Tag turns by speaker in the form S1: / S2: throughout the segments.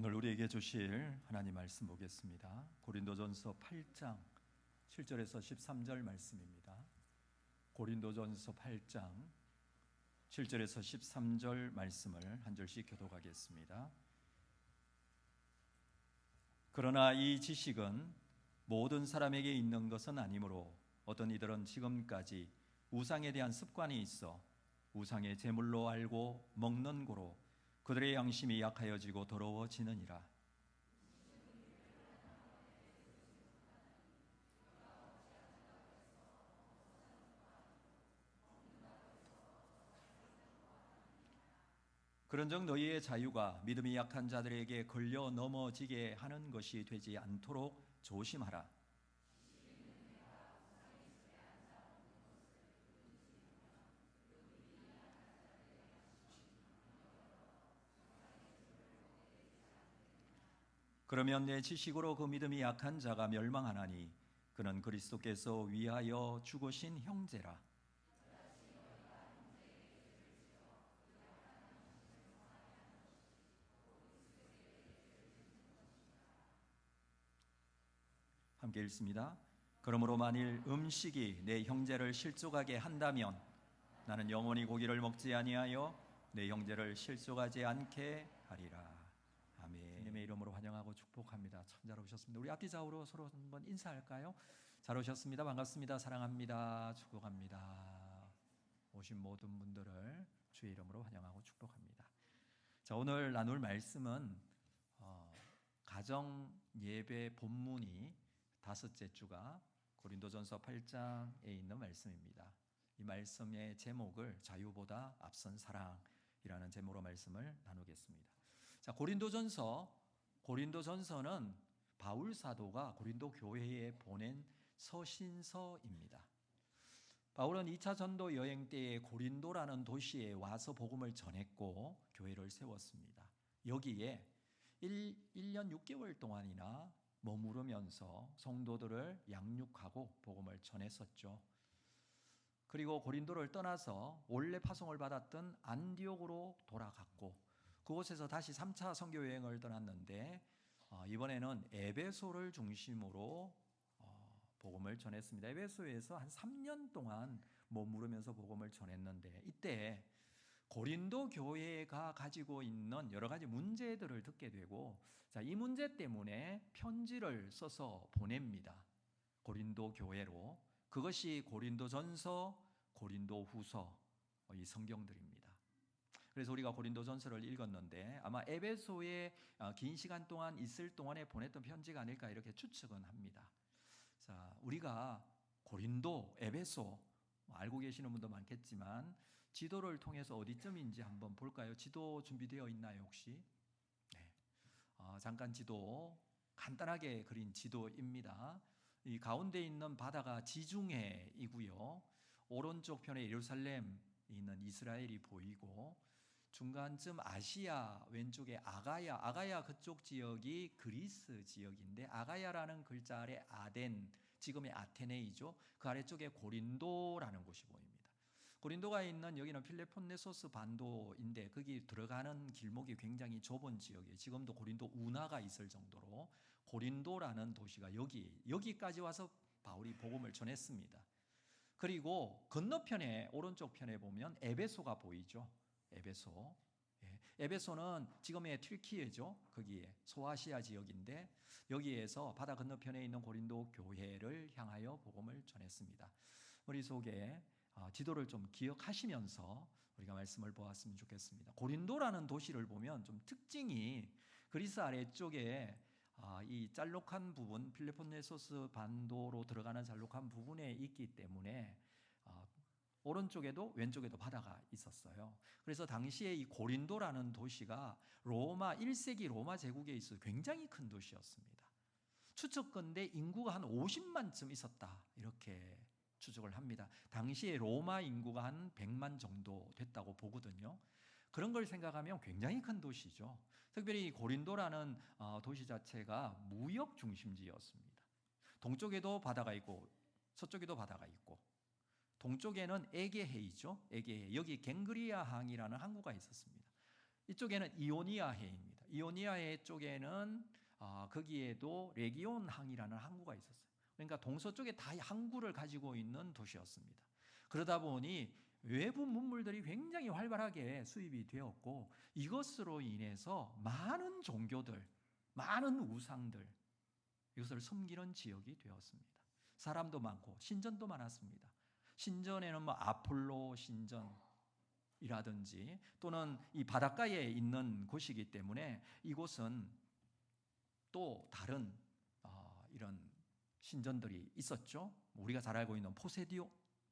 S1: 오늘 우리에게 주실 하나님 말씀 보겠습니다. 고린도전서 8장 7절에서 13절 말씀입니다. 고린도전서 8장 7절에서 13절 말씀을 한 절씩 교독하겠습니다. 그러나 이 지식은 모든 사람에게 있는 것은 아니므로 어떤 이들은 지금까지 우상에 대한 습관이 있어 우상의 제물로 알고 먹는 고로 그들의 양심이 약하여지고 더러워지느니라. 그런즉 너희의 자유가 믿음이 약한 자들에게 걸려 넘어지게 하는 것이 되지 않도록 조심하라. 그러면 내 지식으로 그 믿음이 약한 자가 멸망하나니 그는 그리스도께서 위하여 죽으신 형제라. 함께 읽습니다. 그러므로 만일 음식이 내 형제를 실족하게 한다면 나는 영원히 고기를 먹지 아니하여 내 형제를 실족하지 않게 하리라. 아멘. 주님의 이름으로 환영하고 축복합니다. 참 잘 오셨습니다. 우리 앞뒤 좌우로 서로 한번 인사할까요? 잘 오셨습니다. 반갑습니다. 사랑합니다. 축복합니다. 오신 모든 분들을 주의 이름으로 환영하고 축복합니다. 자, 오늘 나눌 말씀은 가정 예배 본문이 다섯째 주가 고린도전서 8장에 있는 말씀입니다. 이 말씀의 제목을 자유보다 앞선 사랑이라는 제목으로 말씀을 나누겠습니다. 자, 고린도전서는 바울 사도가 고린도 교회에 보낸 서신서입니다. 바울은 2차 전도 여행 때에 고린도라는 도시에 와서 복음을 전했고 교회를 세웠습니다. 여기에 1년 6개월 동안이나 머무르면서 성도들을 양육하고 복음을 전했었죠. 그리고 고린도를 떠나서 원래 파송을 받았던 안디옥으로 돌아갔고 그곳에서 다시 3차 선교 여행을 떠났는데 이번에는 에베소를 중심으로 복음을 전했습니다. 에베소에서 한 3년 동안 머무르면서 복음을 전했는데 이때 고린도 교회가 가지고 있는 여러 가지 문제들을 듣게 되고 이 문제 때문에 편지를 써서 보냅니다. 고린도 교회로. 그것이 고린도전서, 고린도후서 이 성경들입니다. 그래서 우리가 고린도전서를 읽었는데 아마 에베소에 긴 시간 동안 있을 동안에 보냈던 편지가 아닐까 이렇게 추측은 합니다. 자, 우리가 고린도, 에베소 알고 계시는 분도 많겠지만 지도를 통해서 어디쯤인지 한번 볼까요? 지도 준비되어 있나요 혹시? 네. 잠깐 지도 간단하게 그린 지도입니다. 이 가운데 있는 바다가 지중해이고요. 오른쪽 편에 예루살렘이 있는 이스라엘이 보이고 중간쯤 아시아, 왼쪽에 아가야 그쪽 지역이 그리스 지역인데 아가야라는 글자 아래 아덴, 지금의 아테네이죠. 그 아래쪽에 고린도라는 곳이 보입니다. 고린도가 있는 여기는 필레폰네소스 반도인데 거기 들어가는 길목이 굉장히 좁은 지역이에요. 지금도 고린도 운하가 있을 정도로 고린도라는 도시가 여기까지 와서 바울이 복음을 전했습니다. 그리고 건너편에 오른쪽 편에 보면 에베소가 보이죠. 에베소. 에베소는 지금의 튀르키예죠. 거기에 소아시아 지역인데 여기에서 바다 건너편에 있는 고린도 교회를 향하여 복음을 전했습니다. 머릿속에 지도를 좀 기억하시면서 우리가 말씀을 보았으면 좋겠습니다. 고린도라는 도시를 보면 좀 특징이 그리스 아래쪽에 이 잘록한 부분, 필레폰네소스 반도로 들어가는 잘록한 부분에 있기 때문에 오른쪽에도 왼쪽에도 바다가 있었어요. 그래서 당시에 이 고린도라는 도시가 1세기 로마 제국에 있어 굉장히 큰 도시였습니다. 추측컨대 인구가 한 50만쯤 있었다 이렇게 추측을 합니다. 당시에 로마 인구가 한 100만 정도 됐다고 보거든요. 그런 걸 생각하면 굉장히 큰 도시죠. 특별히 고린도라는 도시 자체가 무역 중심지였습니다. 동쪽에도 바다가 있고 서쪽에도 바다가 있고 동쪽에는 에게해이죠. 에게해. 여기 갱그리아 항이라는 항구가 있었습니다. 이쪽에는 이오니아 해입니다. 이오니아해 쪽에는 거기에도 레기온 항이라는 항구가 있었어요. 그러니까 동서쪽에 다 항구를 가지고 있는 도시였습니다. 그러다 보니 외부 문물들이 굉장히 활발하게 수입이 되었고, 이것으로 인해서 많은 종교들, 많은 우상들, 이것을 섬기는 지역이 되었습니다. 사람도 많고 신전도 많았습니다. 신전에는 아폴로 신전이라든지 또는 이 바닷가에 있는 곳이기 때문에 이곳은 또 다른 이런 신전들이 있었죠. 우리가 잘 알고 있는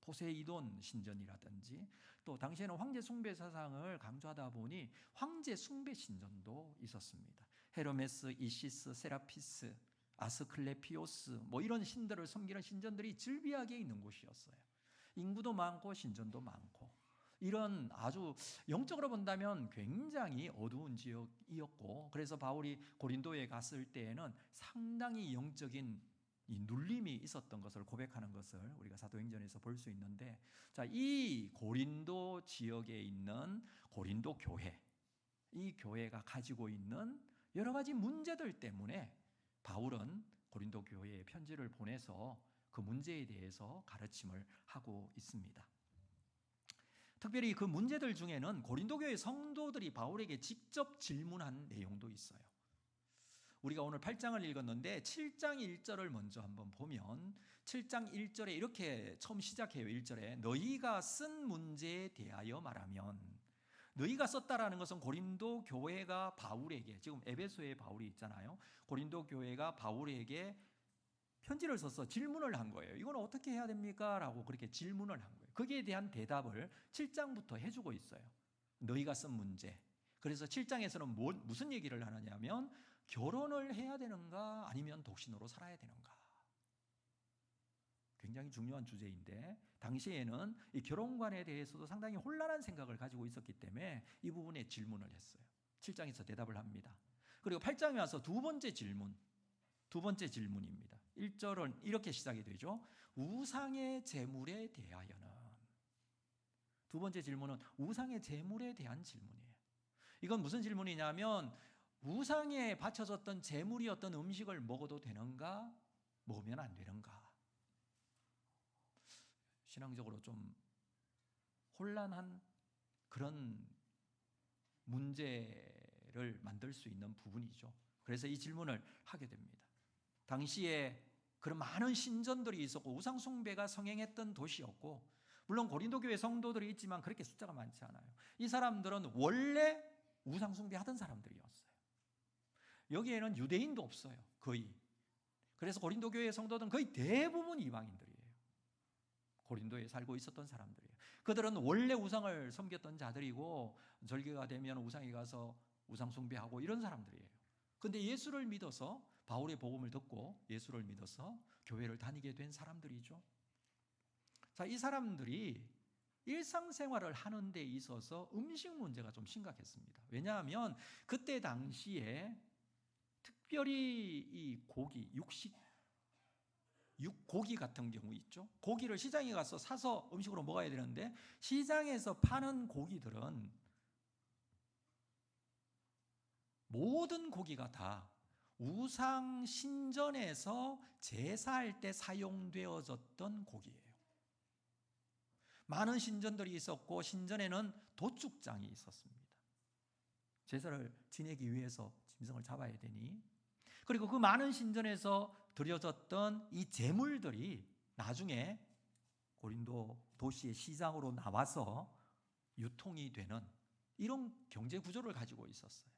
S1: 포세이돈 신전이라든지, 또 당시에는 황제 숭배 사상을 강조하다 보니 황제 숭배 신전도 있었습니다. 헤르메스, 이시스, 세라피스, 아스클레피오스 이런 신들을 섬기는 신전들이 즐비하게 있는 곳이었어요. 인구도 많고 신전도 많고, 이런 아주 영적으로 본다면 굉장히 어두운 지역이었고, 그래서 바울이 고린도에 갔을 때에는 상당히 영적인 이 눌림이 있었던 것을 고백하는 것을 우리가 사도행전에서 볼 수 있는데, 이 고린도 지역에 있는 고린도 교회, 이 교회가 가지고 있는 여러 가지 문제들 때문에 바울은 고린도 교회에 편지를 보내서 그 문제에 대해서 가르침을 하고 있습니다. 특별히 그 문제들 중에는 고린도 교회 성도들이 바울에게 직접 질문한 내용도 있어요. 우리가 오늘 8장을 읽었는데 7장 1절을 먼저 한번 보면, 7장 1절에 이렇게 처음 시작해요. 1절에 너희가 쓴 문제에 대하여 말하면, 너희가 썼다라는 것은 고린도 교회가 바울에게, 지금 에베소에 바울이 있잖아요. 고린도 교회가 바울에게 편지를 써서 질문을 한 거예요. 이건 어떻게 해야 됩니까? 라고 그렇게 질문을 한 거예요. 거기에 대한 대답을 7장부터 해주고 있어요. 너희가 쓴 문제. 그래서 7장에서는 무슨 얘기를 하느냐면, 결혼을 해야 되는가 아니면 독신으로 살아야 되는가. 굉장히 중요한 주제인데, 당시에는 이 결혼관에 대해서도 상당히 혼란한 생각을 가지고 있었기 때문에 이 부분에 질문을 했어요. 7장에서 대답을 합니다. 그리고 8장에 와서 두 번째 질문입니다. 1절은 이렇게 시작이 되죠. 우상의 제물에 대하여는. 두 번째 질문은 우상의 제물에 대한 질문이에요. 이건 무슨 질문이냐면, 우상에 바쳐졌던 제물이었던 음식을 먹어도 되는가, 먹으면 안 되는가. 신앙적으로 좀 혼란한 그런 문제를 만들 수 있는 부분이죠. 그래서 이 질문을 하게 됩니다. 당시에 그런 많은 신전들이 있었고 우상 숭배가 성행했던 도시였고, 물론 고린도 교회 성도들이 있지만 그렇게 숫자가 많지 않아요. 이 사람들은 원래 우상 숭배하던 사람들이었어요. 여기에는 유대인도 없어요, 거의. 그래서 고린도 교회 성도들은 거의 대부분 이방인들이에요. 고린도에 살고 있었던 사람들이에요. 그들은 원래 우상을 섬겼던 자들이고, 절기가 되면 우상에 가서 우상 숭배하고 이런 사람들이에요. 근데 예수를 믿어서, 바울의 복음을 듣고 예수를 믿어서 교회를 다니게 된 사람들이죠. 이 사람들이 일상생활을 하는 데 있어서 음식 문제가 좀 심각했습니다. 왜냐하면 그때 당시에 특별히 이 고기, 고기 같은 경우 있죠. 고기를 시장에 가서 사서 음식으로 먹어야 되는데, 시장에서 파는 고기들은 모든 고기가 다 우상 신전에서 제사할 때 사용되어졌던 고기예요. 많은 신전들이 있었고, 신전에는 도축장이 있었습니다. 제사를 지내기 위해서 짐승을 잡아야 되니. 그리고 그 많은 신전에서 드려졌던 이 제물들이 나중에 고린도 도시의 시장으로 나와서 유통이 되는 이런 경제 구조를 가지고 있었어요.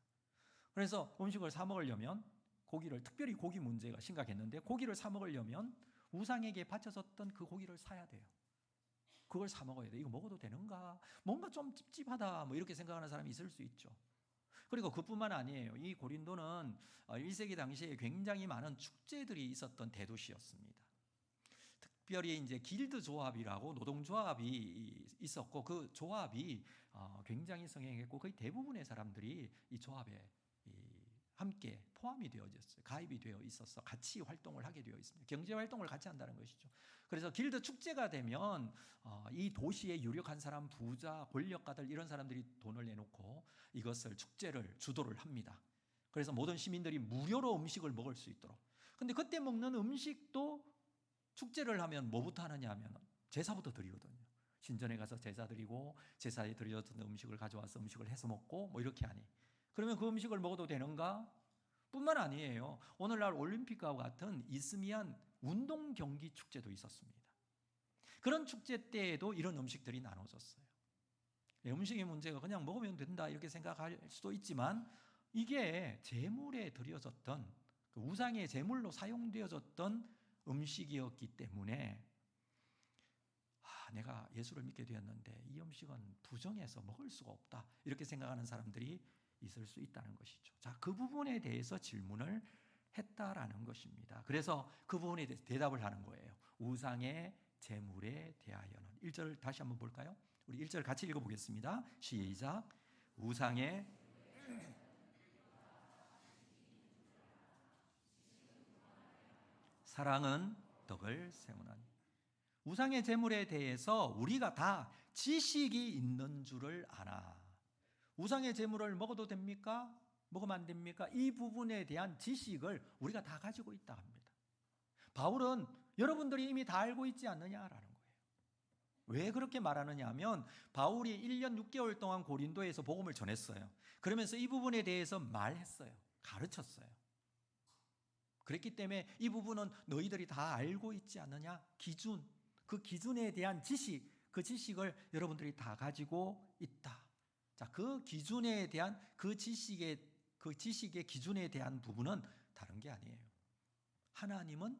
S1: 그래서 음식을 사 먹으려면, 고기를, 특별히 고기 문제가 심각했는데, 고기를 사 먹으려면 우상에게 바쳐졌던 그 고기를 사야 돼요. 그걸 사 먹어야 돼. 이거 먹어도 되는가? 뭔가 좀 찝찝하다. 이렇게 생각하는 사람이 있을 수 있죠. 그리고 그뿐만 아니에요. 이 고린도는 1세기 당시에 굉장히 많은 축제들이 있었던 대도시였습니다. 특별히 이제 길드 조합이라고 노동조합이 있었고, 그 조합이 굉장히 성행했고, 거의 대부분의 사람들이 이 조합에 함께 포함이 되어졌어요. 가입이 되어 있어서 같이 활동을 하게 되어 있습니다. 경제 활동을 같이 한다는 것이죠. 그래서 길드 축제가 되면 이 도시의 유력한 사람, 부자, 권력가들, 이런 사람들이 돈을 내놓고 이것을 축제를 주도를 합니다. 그래서 모든 시민들이 무료로 음식을 먹을 수 있도록. 근데 그때 먹는 음식도 축제를 하면 뭐부터 하느냐 하면 제사부터 드리거든요. 신전에 가서 제사 드리고 제사에 드려졌던 음식을 가져와서 음식을 해서 먹고 뭐 이렇게 하니. 그러면 그 음식을 먹어도 되는가? 뿐만 아니에요. 오늘날 올림픽과 같은 이스미안 운동 경기 축제도 있었습니다. 그런 축제 때에도 이런 음식들이 나눠졌어요. 음식의 문제가 그냥 먹으면 된다 이렇게 생각할 수도 있지만 이게 제물에 드려졌던 그 우상의 제물로 사용되어졌던 음식이었기 때문에 내가 예수를 믿게 되었는데 이 음식은 부정해서 먹을 수가 없다 이렇게 생각하는 사람들이 있을 수 있다는 것이죠. 자, 그 부분에 대해서 질문을 했다라는 것입니다. 그래서 그 부분에 대해서 대답을 하는 거예요. 우상의 제물에 대하여는. 1절 다시 한번 볼까요? 우리 1절 같이 읽어보겠습니다. 시작. 우상의 사랑은 덕을 세우나니. 우상의 제물에 대해서 우리가 다 지식이 있는 줄을 아나. 우상의 제물을 먹어도 됩니까? 먹으면 안 됩니까? 이 부분에 대한 지식을 우리가 다 가지고 있다 합니다. 바울은 여러분들이 이미 다 알고 있지 않느냐라는 거예요. 왜 그렇게 말하느냐 하면 바울이 1년 6개월 동안 고린도에서 복음을 전했어요. 그러면서 이 부분에 대해서 말했어요. 가르쳤어요. 그랬기 때문에 이 부분은 너희들이 다 알고 있지 않느냐? 기준, 그 기준에 대한 지식, 그 지식을 여러분들이 다 가지고 있다. 자, 그 기준에 대한 그 지식의 기준에 대한 부분은 다른 게 아니에요. 하나님은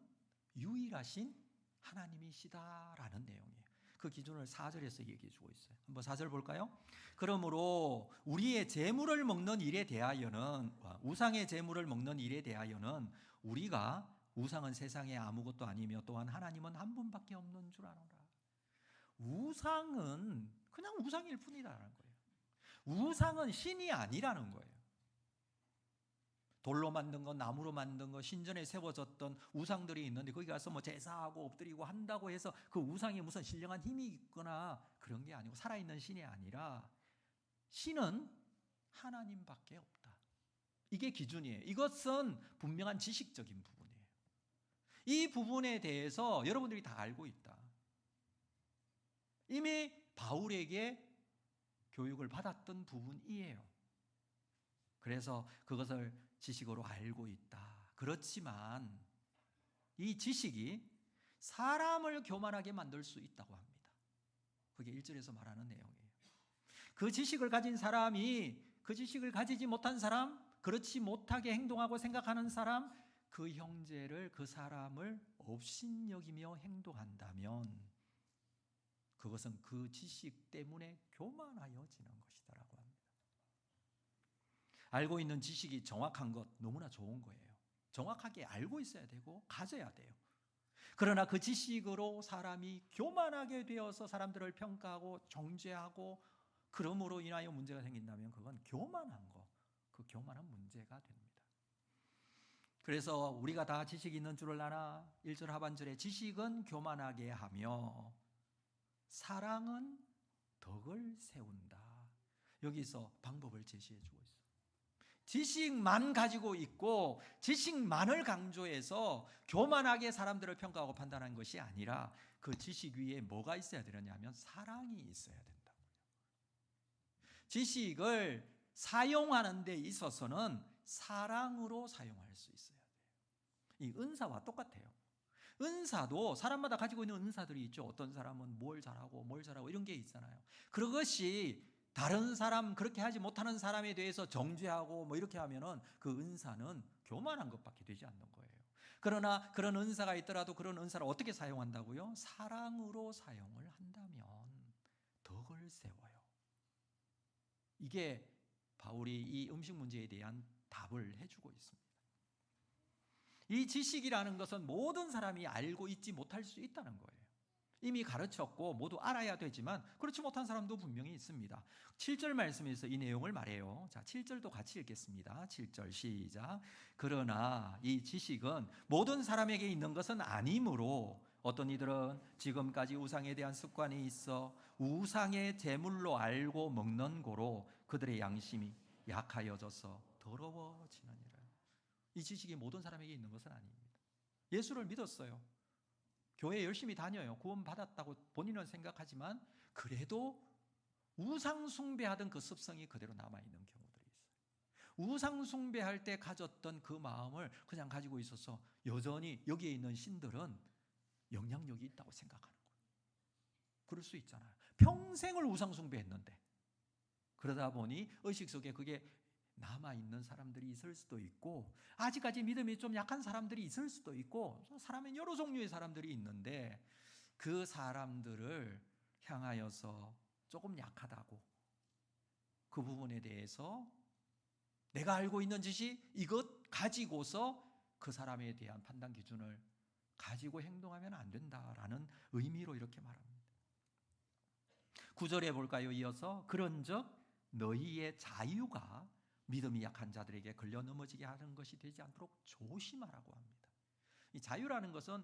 S1: 유일하신 하나님이시다라는 내용이에요. 그 기준을 4절에서 얘기해 주고 있어요. 한번 4절 볼까요? 그러므로 우리의 재물을 먹는 일에 대하여는, 우상의 재물을 먹는 일에 대하여는 우리가 우상은 세상에 아무것도 아니며 또한 하나님은 한 분밖에 없는 줄 아노라. 우상은 그냥 우상일 뿐이라는 거예요. 우상은 신이 아니라는 거예요. 돌로 만든 거, 나무로 만든 거, 신전에 세워졌던 우상들이 있는데 거기 가서 뭐 제사하고 엎드리고 한다고 해서 그 우상에 무슨 신령한 힘이 있거나 그런 게 아니고 살아있는 신이 아니라 신은 하나님밖에 없다. 이게 기준이에요. 이것은 분명한 지식적인 부분이에요. 이 부분에 대해서 여러분들이 다 알고 있다. 이미 바울에게 교육을 받았던 부분이에요. 그래서 그것을 지식으로 알고 있다. 그렇지만 이 지식이 사람을 교만하게 만들 수 있다고 합니다. 그게 1절에서 말하는 내용이에요. 그 지식을 가진 사람이 그 지식을 가지지 못한 사람, 그렇지 못하게 행동하고 생각하는 사람, 그 형제를, 그 사람을 업신여기며 행동한다면 그것은 그 지식 때문에 교만하여지는 것이다라고 합니다. 알고 있는 지식이 정확한 것 너무나 좋은 거예요. 정확하게 알고 있어야 되고 가져야 돼요. 그러나 그 지식으로 사람이 교만하게 되어서 사람들을 평가하고 정죄하고 그러므로 인하여 문제가 생긴다면 그건 교만한 거, 그 교만한 문제가 됩니다. 그래서 우리가 다 지식이 있는 줄을 아나 1절 하반절에 지식은 교만하게 하며 사랑은 덕을 세운다. 여기서 방법을 제시해 주고 있어요. 지식만 가지고 있고 지식만을 강조해서 교만하게 사람들을 평가하고 판단하는 것이 아니라 그 지식 위에 뭐가 있어야 되느냐 하면 사랑이 있어야 된다고요. 지식을 사용하는 데 있어서는 사랑으로 사용할 수 있어야 돼요. 이 은사와 똑같아요. 은사도 사람마다 가지고 있는 은사들이 있죠. 어떤 사람은 뭘 잘하고 이런 게 있잖아요. 그것이 다른 사람, 그렇게 하지 못하는 사람에 대해서 정죄하고 뭐 이렇게 하면은 그 은사는 교만한 것밖에 되지 않는 거예요. 그러나 그런 은사가 있더라도 그런 은사를 어떻게 사용한다고요? 사랑으로 사용을 한다면 덕을 세워요. 이게 바울이 이 음식 문제에 대한 답을 해주고 있습니다. 이 지식이라는 것은 모든 사람이 알고 있지 못할 수 있다는 거예요. 이미 가르쳤고 모두 알아야 되지만 그렇지 못한 사람도 분명히 있습니다. 7절 말씀에서 이 내용을 말해요. 자, 7절도 같이 읽겠습니다. 7절 시작. 그러나 이 지식은 모든 사람에게 있는 것은 아니므로 어떤 이들은 지금까지 우상에 대한 습관이 있어 우상의 제물로 알고 먹는 고로 그들의 양심이 약하여져서 더러워지느니라. 이 지식이 모든 사람에게 있는 것은 아닙니다. 예수를 믿었어요. 교회 열심히 다녀요. 구원 받았다고 본인은 생각하지만 그래도 우상 숭배하던 그 습성이 그대로 남아있는 경우들이 있어요. 우상 숭배할 때 가졌던 그 마음을 그냥 가지고 있어서 여전히 여기에 있는 신들은 영향력이 있다고 생각하는 거예요. 그럴 수 있잖아요. 평생을 우상 숭배했는데 그러다 보니 의식 속에 그게 남아있는 사람들이 있을 수도 있고, 아직까지 믿음이 좀 약한 사람들이 있을 수도 있고, 사람은 여러 종류의 사람들이 있는데 그 사람들을 향하여서 조금 약하다고, 그 부분에 대해서 내가 알고 있는 지식 이것 가지고서 그 사람에 대한 판단 기준을 가지고 행동하면 안 된다라는 의미로 이렇게 말합니다. 9절에 볼까요? 이어서 그런즉 너희의 자유가 믿음이 약한 자들에게 걸려 넘어지게 하는 것이 되지 않도록 조심하라고 합니다. 이 자유라는 것은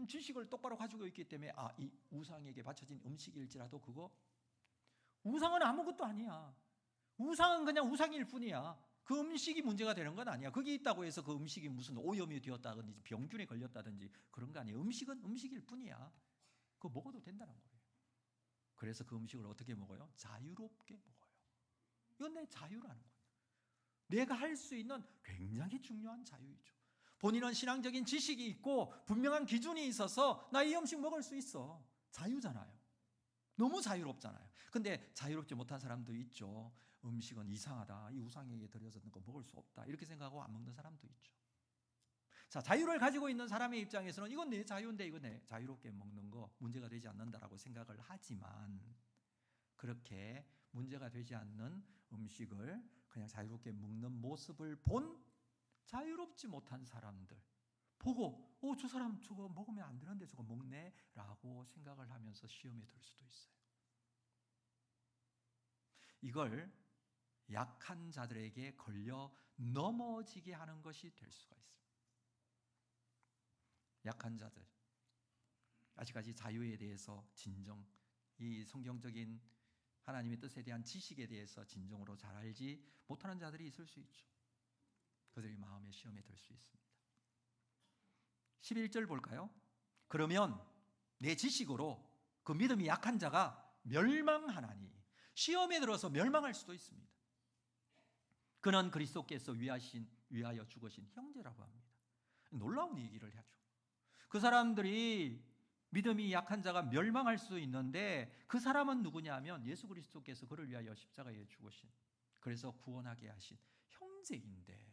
S1: 지식을 똑바로 가지고 있기 때문에 이 우상에게 바쳐진 음식일지라도 그거 우상은 아무것도 아니야. 우상은 그냥 우상일 뿐이야. 그 음식이 문제가 되는 건 아니야. 그게 있다고 해서 그 음식이 무슨 오염이 되었다든지 병균에 걸렸다든지 그런 거 아니에요. 음식은 음식일 뿐이야. 그거 먹어도 된다는 거예요. 그래서 그 음식을 어떻게 먹어요? 자유롭게 먹어요. 이건 내 자유라는 거예요. 내가 할 수 있는 굉장히 중요한 자유이죠. 본인은 신앙적인 지식이 있고 분명한 기준이 있어서 나 이 음식 먹을 수 있어. 자유잖아요. 너무 자유롭잖아요. 근데 자유롭지 못한 사람도 있죠. 음식은 이상하다. 이 우상에게 드려졌는 거 먹을 수 없다. 이렇게 생각하고 안 먹는 사람도 있죠. 자, 자유를 가지고 있는 사람의 입장에서는 이건 내 자유인데 이거 내 자유롭게 먹는 거 문제가 되지 않는다라고 생각을 하지만, 그렇게 문제가 되지 않는 음식을 그냥 자유롭게 먹는 모습을 본 자유롭지 못한 사람들 보고 저 사람 저거 먹으면 안 되는데 저거 먹네 라고 생각을 하면서 시험에 들 수도 있어요. 이걸 약한 자들에게 걸려 넘어지게 하는 것이 될 수가 있습니다. 약한 자들, 아직까지 자유에 대해서 진정, 이 성경적인 하나님의 뜻에 대한 지식에 대해서 진정으로 잘 알지 못하는 자들이 있을 수 있죠. 그들이 마음의 시험에 들 수 있습니다. 11절 볼까요? 그러면 내 지식으로 그 믿음이 약한 자가 멸망하나니, 시험에 들어서 멸망할 수도 있습니다. 그는 그리스도께서 위하여 죽으신 형제라고 합니다. 놀라운 얘기를 하죠. 그 사람들이 믿음이 약한 자가 멸망할 수 있는데 그 사람은 누구냐 하면 예수 그리스도께서 그를 위하여 십자가에 죽으신, 그래서 구원하게 하신 형제인데,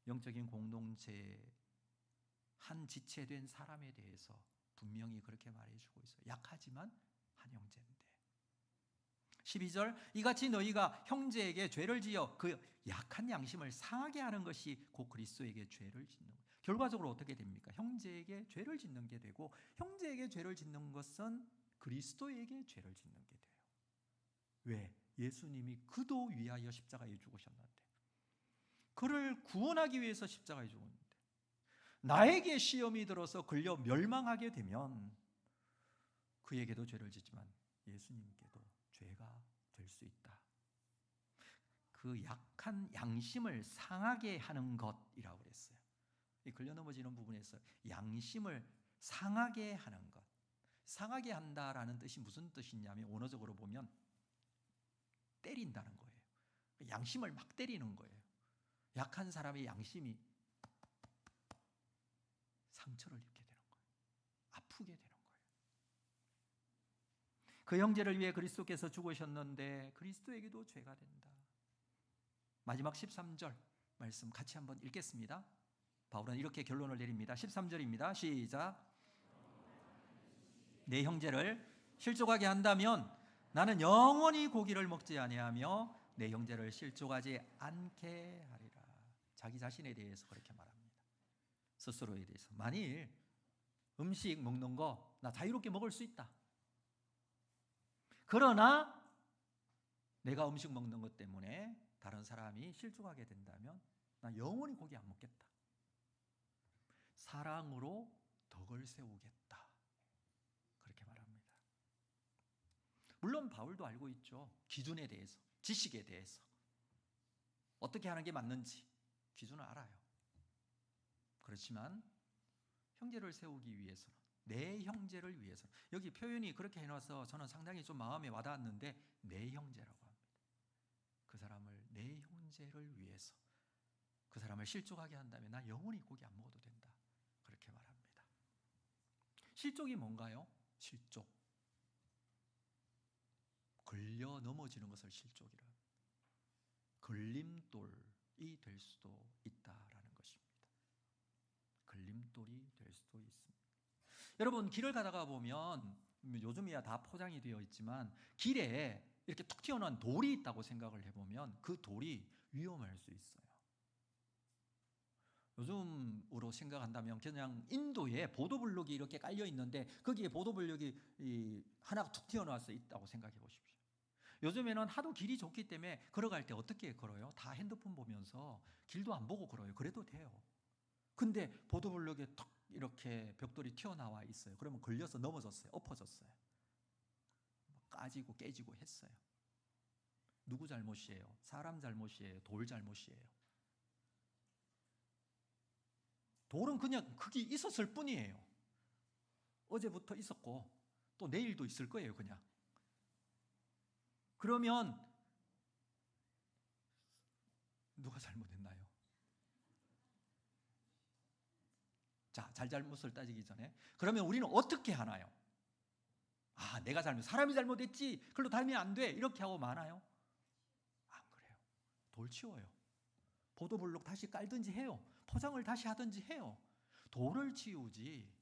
S1: 영적인 공동체 한 지체된 사람에 대해서 분명히 그렇게 말해주고 있어요. 약하지만 한 형제인데. 12절, 이같이 너희가 형제에게 죄를 지어 그 약한 양심을 상하게 하는 것이 곧 그리스도에게 죄를 짓는 거예요. 결과적으로 어떻게 됩니까? 형제에게 죄를 짓는 게 되고, 형제에게 죄를 짓는 것은 그리스도에게 죄를 짓는 게 돼요. 왜? 예수님이 그도 위하여 십자가에 죽으셨는데, 그를 구원하기 위해서 십자가에 죽었는데, 나에게 시험이 들어서 걸려 멸망하게 되면 그에게도 죄를 짓지만 예수님께도 죄가 될 수 있다. 그 약한 양심을 상하게 하는 것이라고 그랬어요. 이 걸려 넘어지는 부분에서 양심을 상하게 하는 것, 상하게 한다라는 뜻이 무슨 뜻이냐면 원어적으로 보면 때린다는 거예요. 양심을 막 때리는 거예요. 약한 사람의 양심이 상처를 입게 되는 거예요. 아프게 되는 거예요. 그 형제를 위해 그리스도께서 죽으셨는데 그리스도에게도 죄가 된다. 마지막 13절 말씀 같이 한번 읽겠습니다. 바울은 이렇게 결론을 내립니다. 13절입니다. 시작. 내 형제를 실족하게 한다면 나는 영원히 고기를 먹지 아니하며 내 형제를 실족하지 않게 하리라. 자기 자신에 대해서 그렇게 말합니다. 스스로에 대해서. 만일 음식 먹는 거 나 자유롭게 먹을 수 있다. 그러나 내가 음식 먹는 것 때문에 다른 사람이 실족하게 된다면 나 영원히 고기 안 먹겠다. 사랑으로 덕을 세우겠다. 그렇게 말합니다. 물론 바울도 알고 있죠. 기준에 대해서, 지식에 대해서. 어떻게 하는 게 맞는지 기준을 알아요. 그렇지만 형제를 세우기 위해서는, 내 형제를 위해서는, 여기 표현이 그렇게 해놔서 저는 상당히 좀 마음에 와닿았는데 내 형제라고 합니다. 그 사람을, 내 형제를 위해서 그 사람을 실족하게 한다면 나 영원히 고기 안 먹어도 된다, 그렇게 말합니다. 실족이 뭔가요? 실족, 걸려 넘어지는 것을 실족이라 합니다. 걸림돌이 될 수도 있다라는 것입니다. 걸림돌이 될 수도 있습니다. 여러분, 길을 가다가 보면 요즘이야 다 포장이 되어 있지만 길에 이렇게 툭 튀어나온 돌이 있다고 생각을 해보면 그 돌이 위험할 수 있어요. 요즘으로 생각한다면 그냥 인도에 보도블록이 이렇게 깔려 있는데 거기에 보도블록이 하나가 툭 튀어나와서 있다고 생각해 보십시오. 요즘에는 하도 길이 좋기 때문에 걸어갈 때 어떻게 걸어요? 다 핸드폰 보면서 길도 안 보고 걸어요. 그래도 돼요. 근데 보도블록에 툭 이렇게 벽돌이 튀어나와 있어요. 그러면 걸려서 넘어졌어요. 엎어졌어요. 까지고 깨지고 했어요. 누구 잘못이에요? 사람 잘못이에요? 돌 잘못이에요? 돌은 그냥 거기 있었을 뿐이에요. 어제부터 있었고 또 내일도 있을 거예요, 그냥. 그러면 누가 잘못했나요? 자, 잘잘못을 따지기 전에 그러면 우리는 어떻게 하나요? 아, 내가 사람이 잘못했지, 그걸로 달면 안 돼, 이렇게 하고 마나요? 안 그래요. 돌 치워요. 보도블록 다시 깔든지 해요. 포장을 다시 하든지 해요. 돌을 치우지.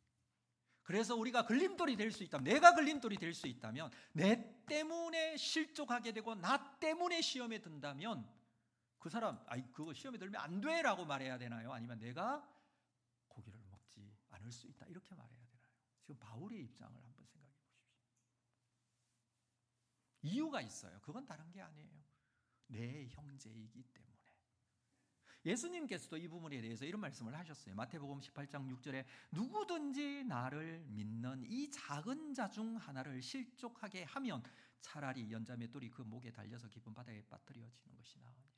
S1: 그래서 우리가 걸림돌이 될 수 있다면, 내가 걸림돌이 될 수 있다면, 내 때문에 실족하게 되고 나 때문에 시험에 든다면 그 사람, 그거 시험에 들면 안 돼라고 말해야 되나요? 아니면 내가 고기를 먹지 않을 수 있다, 이렇게 말해야 되나요? 지금 바울의 입장을 한번 생각해 보십시오. 이유가 있어요. 그건 다른 게 아니에요. 내 형제이기 때문에. 예수님께서도 이 부분에 대해서 이런 말씀을 하셨어요. 마태복음 18장 6절에 누구든지 나를 믿는 이 작은 자 중 하나를 실족하게 하면 차라리 연자맷돌이 그 목에 달려서 깊은 바다에 빠뜨려지는 것이 나으니라.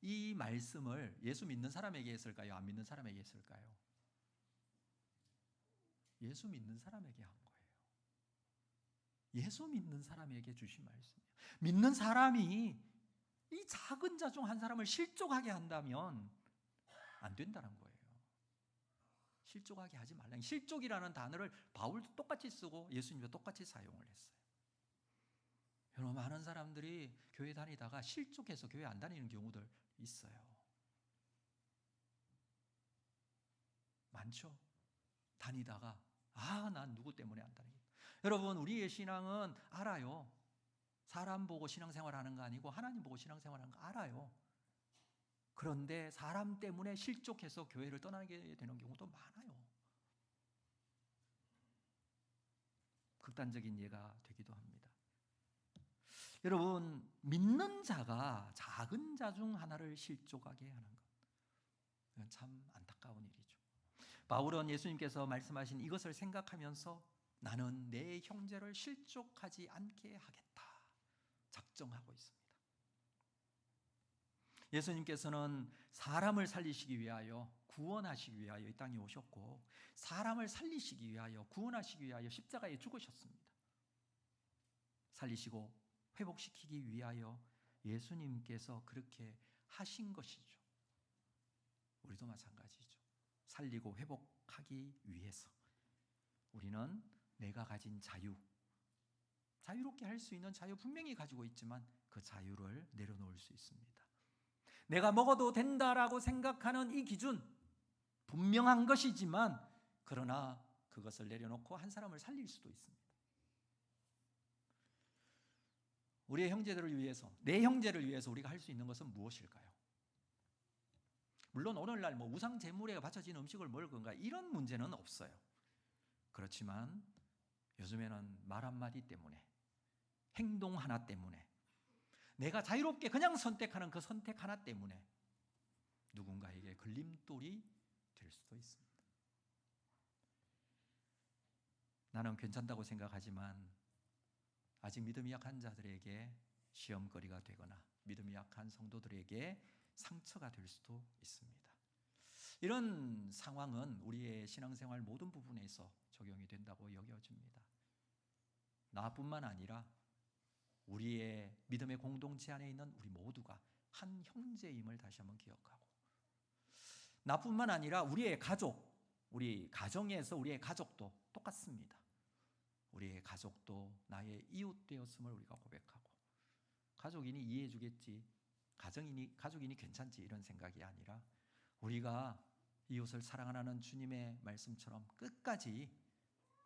S1: 이 말씀을 예수 믿는 사람에게 했을까요? 안 믿는 사람에게 했을까요? 예수 믿는 사람에게 한 거예요. 예수 믿는 사람에게 주신 말씀이에요. 믿는 사람이 이 작은 자 중 한 사람을 실족하게 한다면 안 된다는 거예요. 실족하게 하지 말라. 실족이라는 단어를 바울도 똑같이 쓰고 예수님도 똑같이 사용을 했어요. 여러분, 많은 사람들이 교회 다니다가 실족해서 교회 안 다니는 경우들 있어요. 많죠. 다니다가 난 누구 때문에 안 다니겠다. 여러분, 우리의 신앙은 알아요. 사람 보고 신앙생활하는 거 아니고 하나님 보고 신앙생활하는 거 알아요. 그런데 사람 때문에 실족해서 교회를 떠나게 되는 경우도 많아요. 극단적인 예가 되기도 합니다. 여러분, 믿는 자가 작은 자 중 하나를 실족하게 하는 것, 이건 참 안타까운 일이죠. 바울은 예수님께서 말씀하신 이것을 생각하면서 나는 내 형제를 실족하지 않게 하겠다 작정하고 있습니다. 예수님께서는 사람을 살리시기 위하여, 구원하시기 위하여 이 땅에 오셨고, 사람을 살리시기 위하여, 구원하시기 위하여 십자가에 죽으셨습니다. 살리시고 회복시키기 위하여 예수님께서 그렇게 하신 것이죠. 우리도 마찬가지죠. 살리고 회복하기 위해서 우리는 내가 가진 자유롭게 할 수 있는 자유 분명히 가지고 있지만 그 자유를 내려놓을 수 있습니다. 내가 먹어도 된다라고 생각하는 이 기준, 분명한 것이지만 그러나 그것을 내려놓고 한 사람을 살릴 수도 있습니다. 우리의 형제들을 위해서, 내 형제를 위해서 우리가 할 수 있는 것은 무엇일까요? 물론 오늘날 우상 제물에 바쳐진 음식을 먹을 건가, 이런 문제는 없어요. 그렇지만 요즘에는 말 한마디 때문에, 행동 하나 때문에, 내가 자유롭게 그냥 선택하는 그 선택 하나 때문에 누군가에게 걸림돌이 될 수도 있습니다. 나는 괜찮다고 생각하지만 아직 믿음이 약한 자들에게 시험거리가 되거나 믿음이 약한 성도들에게 상처가 될 수도 있습니다. 이런 상황은 우리의 신앙생활 모든 부분에서 적용이 된다고 여겨집니다. 나뿐만 아니라 우리의 믿음의 공동체 안에 있는 우리 모두가 한 형제임을 다시 한번 기억하고, 나뿐만 아니라 우리의 가족, 우리 가정에서 우리의 가족도 똑같습니다. 우리의 가족도 나의 이웃 되었음을 우리가 고백하고, 가족이니 이해해 주겠지, 가족이니 괜찮지, 이런 생각이 아니라 우리가 이웃을 사랑하는 주님의 말씀처럼 끝까지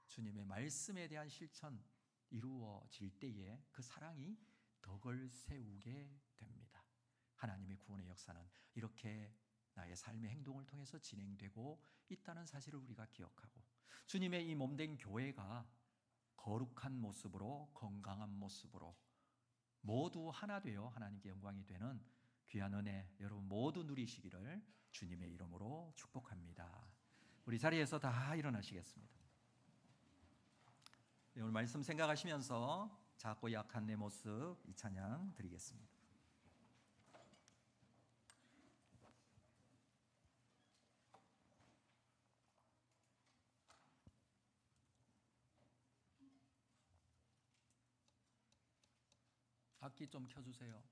S1: 주님의 말씀에 대한 실천 이루어질 때에 그 사랑이 덕을 세우게 됩니다. 하나님의 구원의 역사는 이렇게 나의 삶의 행동을 통해서 진행되고 있다는 사실을 우리가 기억하고, 주님의 이 몸된 교회가 거룩한 모습으로, 건강한 모습으로 모두 하나 되어 하나님께 영광이 되는 귀한 은혜 여러분 모두 누리시기를 주님의 이름으로 축복합니다. 우리 자리에서 다 일어나시겠습니다. 오늘 말씀 생각하시면서 작고 약한 내 모습 이 찬양 드리겠습니다. 악기 좀 켜주세요.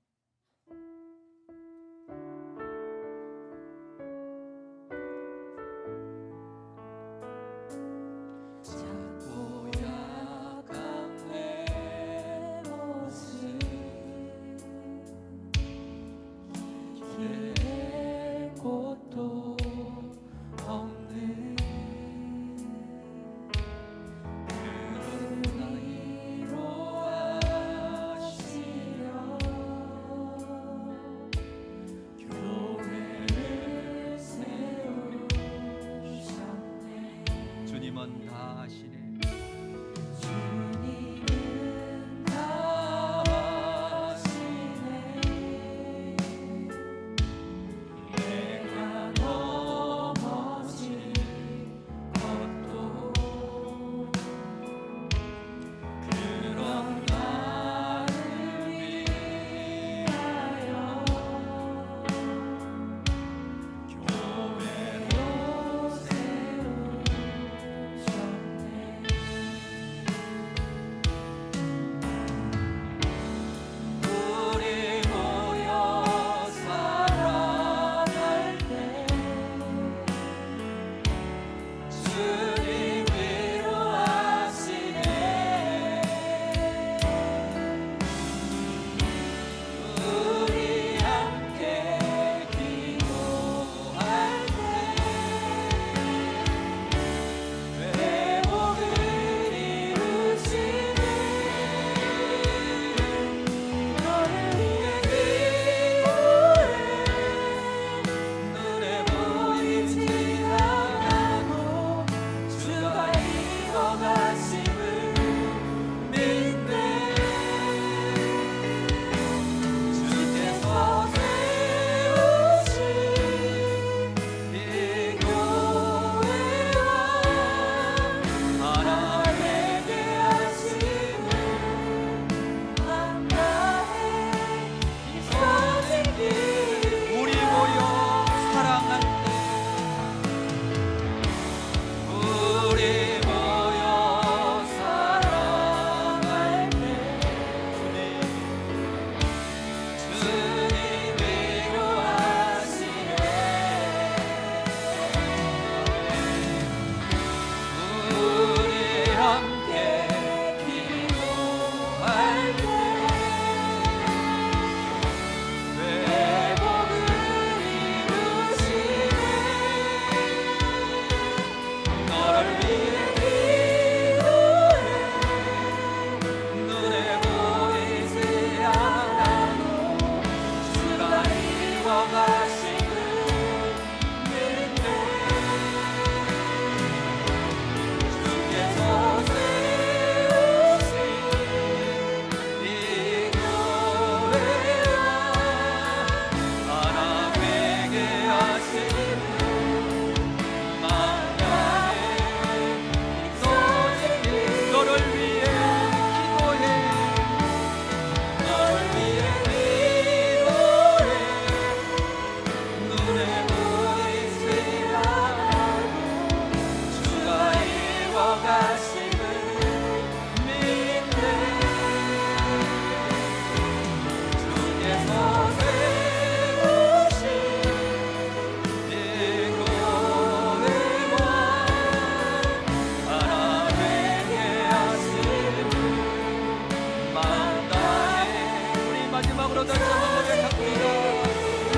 S1: 마음으로 다시 한번 고백합니다.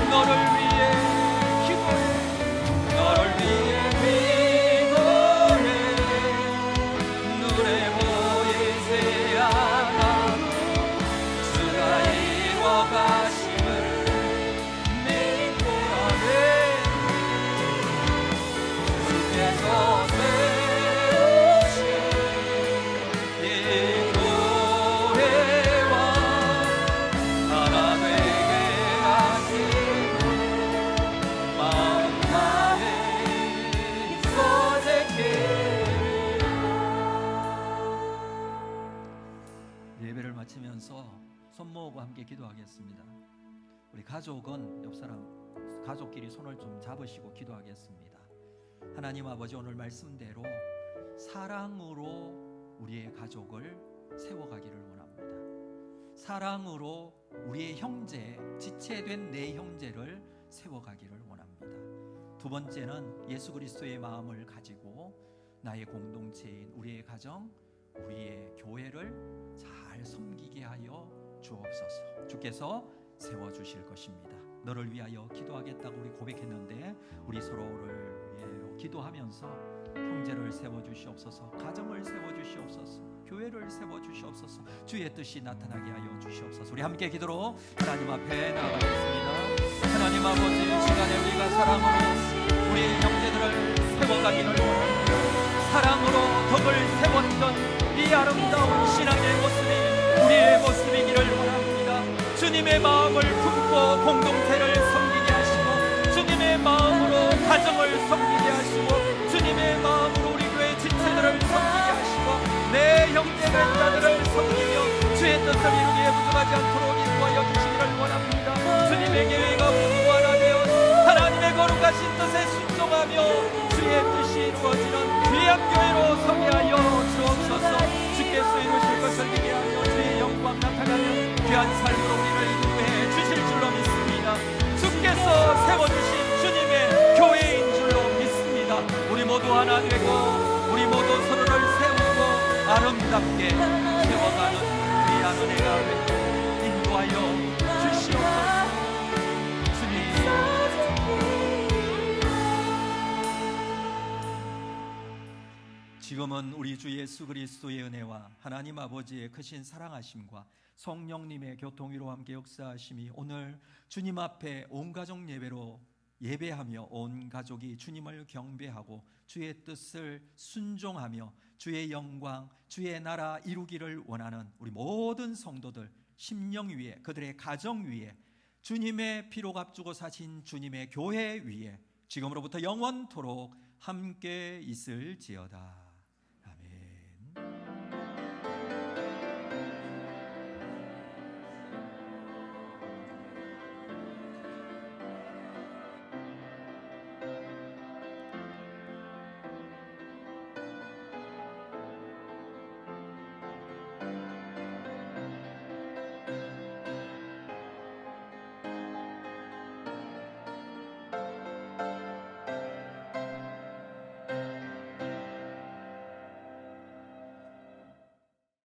S1: 너를 위해 기도해, 너를 위해 기도해. 눈에 보이지 않아도 주가 이루어 가심을 믿고 하네. 주께서 세우신 이 교회와 하나 되게 하시고 마음 다해 고백해. 예배를 마치면서 손 모으고 함께 기도하겠습니다. 우리 가족은 옆 사람 가족끼리 손을 좀 잡으시고 기도하겠습니다. 하나님 아버지, 오늘 말씀대로 사랑으로 우리의 가족을 세워가기를 원합니다. 사랑으로 우리의 형제, 지체된 내 형제를 세워가기를 원합니다. 두 번째는 예수 그리스도의 마음을 가지고 나의 공동체인 우리의 가정, 우리의 교회를 잘 섬기게 하여 주옵소서. 주께서 세워주실 것입니다. 너를 위하여 기도하겠다고 우리 고백했는데 우리 서로를 위하여 기도하면서 형제를 세워주시옵소서, 가정을 세워주시옵소서, 교회를 세워주시옵소서, 주의 뜻이 나타나게 하여 주시옵소서. 우리 함께 기도로 하나님 앞에 나아가겠습니다. 하나님 아버지, 이 시간에 우리가 사랑으로 우리 형제들을 세워가기를 원합니다. 사랑으로 덕을 세웠던 이 아름다운 신앙의 모습이 우리의 모습이기를 원합니다. 주님의 마음을 품고 공동체를 섬기게 하시고, 주님의 마음으로 가정을 섬기게 하시고, 주님의 마음으로 우리 교회 지체들을 섬기게 하시고, 내 형제된 자들을 섬기며 주의 뜻을 이루기에 부족하지 않도록 인도하여 주시기를 원합니다. 주님의 계획과 무관하되어 하나님의 거룩하신 뜻에 순종하며 주의 뜻이 이루어지는 귀한 교회로 서게 하여 주옵소서. 주께서 이루실 것을 믿게 하며 주의 영광 나타나는 귀한 삶으로 우리를 인도해 주실 줄로 믿습니다. 주께서 세워주신 주님의 교회인 줄로 믿습니다. 우리 모두 하나 되고 우리 모두 서로를 세우고 아름답게 세워가는 귀한 은혜가 인도하여 주시옵소서. 지금은 우리 주 예수 그리스도의 은혜와 하나님 아버지의 크신 사랑하심과 성령님의 교통위로 함께 역사하심이 오늘 주님 앞에 온 가족 예배로 예배하며 온 가족이 주님을 경배하고 주의 뜻을 순종하며 주의 영광, 주의 나라 이루기를 원하는 우리 모든 성도들 심령 위에, 그들의 가정 위에, 주님의 피로 값주고 사신 주님의 교회 위에 지금으로부터 영원토록 함께 있을지어다.